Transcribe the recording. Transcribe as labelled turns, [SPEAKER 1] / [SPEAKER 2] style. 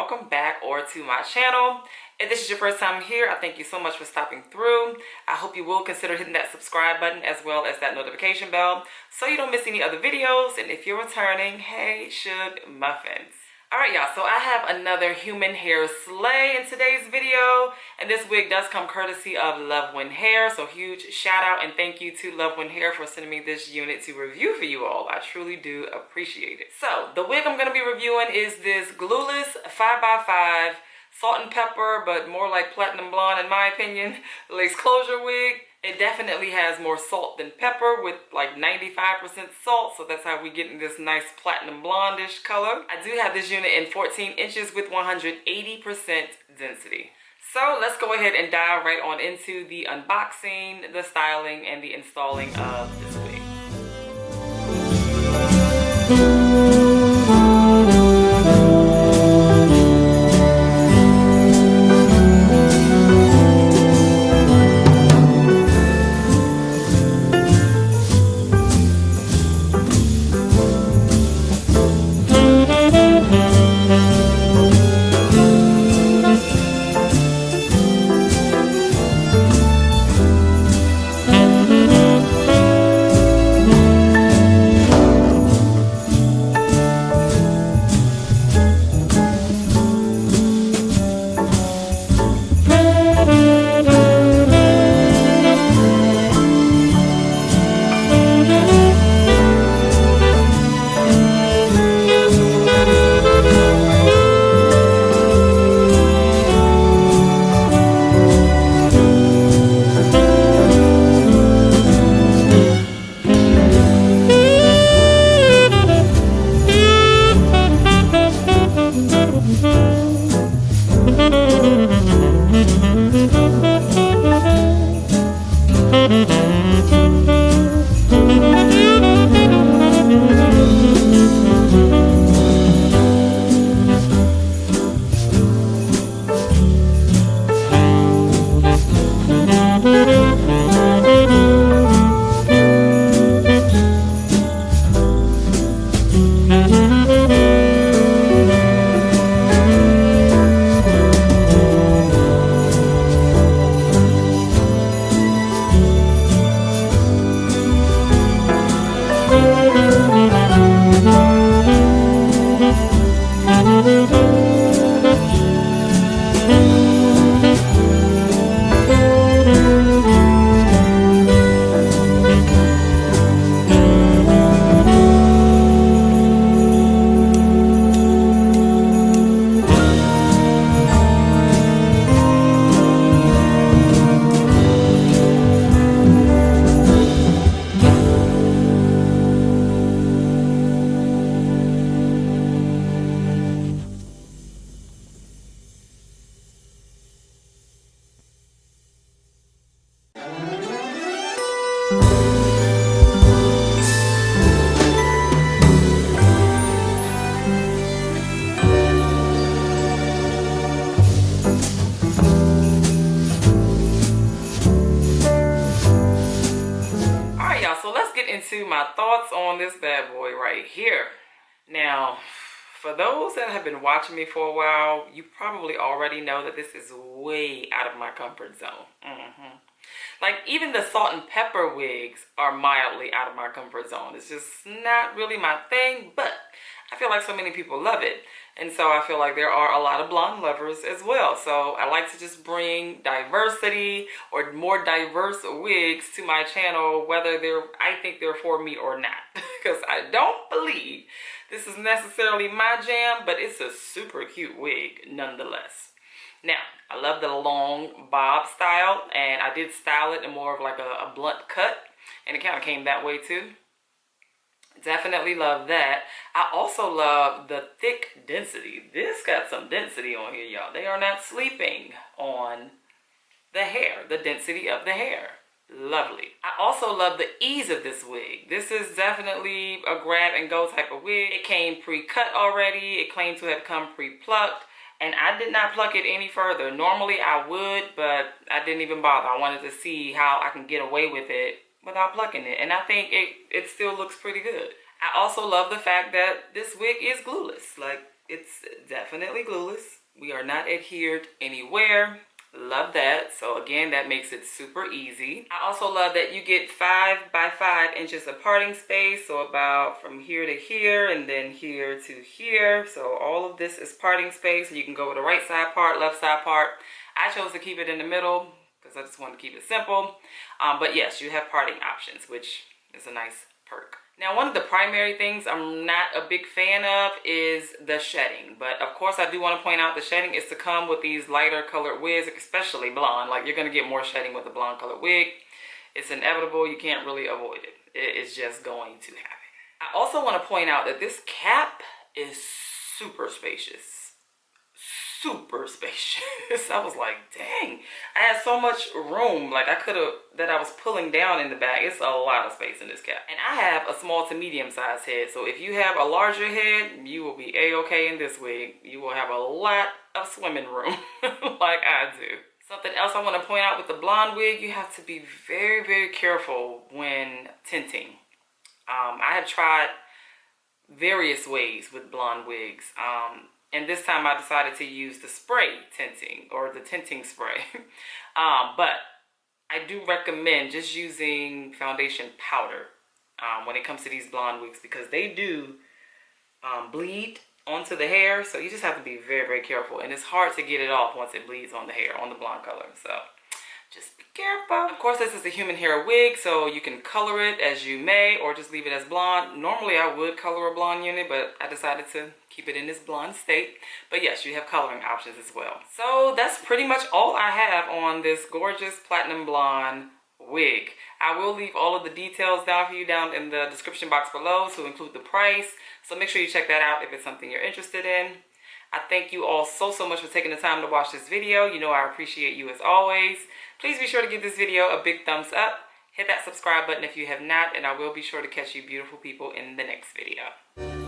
[SPEAKER 1] welcome back to my channel. If this is your first time here, I thank you so much for stopping through. I hope you will consider hitting that subscribe button as well as that notification bell so you don't miss any other videos. And if you're returning, hey Sugar Muffins. Alright y'all, so I have another human hair slay in today's video, and this wig does come courtesy of Luvwinhair, so huge shout out and thank you to Luvwinhair for sending me this unit to review for you all. I truly do appreciate it. So the wig I'm going to be reviewing is this Glueless 5x5 salt and pepper, but more like platinum blonde in my opinion, lace closure wig. It definitely has more salt than pepper with like 95% salt, so that's how we get in this nice platinum blondish color. I do have this unit in 14 inches with 180% density. So let's go ahead and dive right on into the unboxing, the styling, and the installing of this wig. So let's get into my thoughts on this bad boy right here. Now, for those that have been watching me for a while, you probably already know that this is way out of my comfort zone. Like, even the salt and pepper wigs are mildly out of my comfort zone. It's just not really my thing, but I feel like so many people love it. And so I feel like there are a lot of blonde lovers as well. So I like to just bring diversity or more diverse wigs to my channel, whether I think they're for me or not. Because I don't believe this is necessarily my jam, but it's a super cute wig nonetheless. Now, I love the long bob style, and I did style it in more of like a blunt cut, and it kind of came that way too. Definitely love that. I also love the thick density. This got some density on here, y'all. They are not sleeping on the hair, the density of the hair. Lovely. I also love the ease of this wig. This is definitely a grab and go type of wig. It came pre-cut already. It claimed to have come pre-plucked. And I did not pluck it any further. Normally I would, but I didn't even bother. I wanted to see how I can get away with it without plucking it. And I think it still looks pretty good. I also love the fact that this wig is glueless. Like, it's definitely glueless. We are not adhered anywhere. Love that. So again, that makes it super easy. I also love that you get 5 by 5 inches of parting space. So about from here to here and then here to here. So all of this is parting space. So you can go with the right side part, left side part. I chose to keep it in the middle because I just wanted to keep it simple. But yes, you have parting options, which is a nice perk. Now, one of the primary things I'm not a big fan of is the shedding. But of course, I do want to point out the shedding is to come with these lighter colored wigs, especially blonde. Like, you're going to get more shedding with a blonde colored wig. It's inevitable. You can't really avoid it. It's just going to happen. I also want to point out that this cap is super spacious. Super spacious. I was like, dang, I had so much room, like that I was pulling down in the back. It's a lot of space in this cap. And I have a small to medium sized head, so if you have a larger head, you will be a-okay in this wig. You will have a lot of swimming room like I do. Something else I want to point out with the blonde wig, you have to be very, very careful when tinting. I have tried various ways with blonde wigs. And this time I decided to use the spray tinting, or the tinting spray. But I do recommend just using foundation powder when it comes to these blonde wigs, because they do bleed onto the hair. So you just have to be very, very careful. And it's hard to get it off once it bleeds on the hair, on the blonde color. So just be careful. Of course, this is a human hair wig, so you can color it as you may, or just leave it as blonde. Normally, I would color a blonde unit, but I decided to keep it in this blonde state. But yes, you have coloring options as well. So that's pretty much all I have on this gorgeous platinum blonde wig. I will leave all of the details down for you down in the description box below, to include the price. So make sure you check that out if it's something you're interested in. I thank you all so much for taking the time to watch this video. You know I appreciate you as always. Please be sure to give this video a big thumbs up. Hit that subscribe button if you have not, and I will be sure to catch you beautiful people in the next video.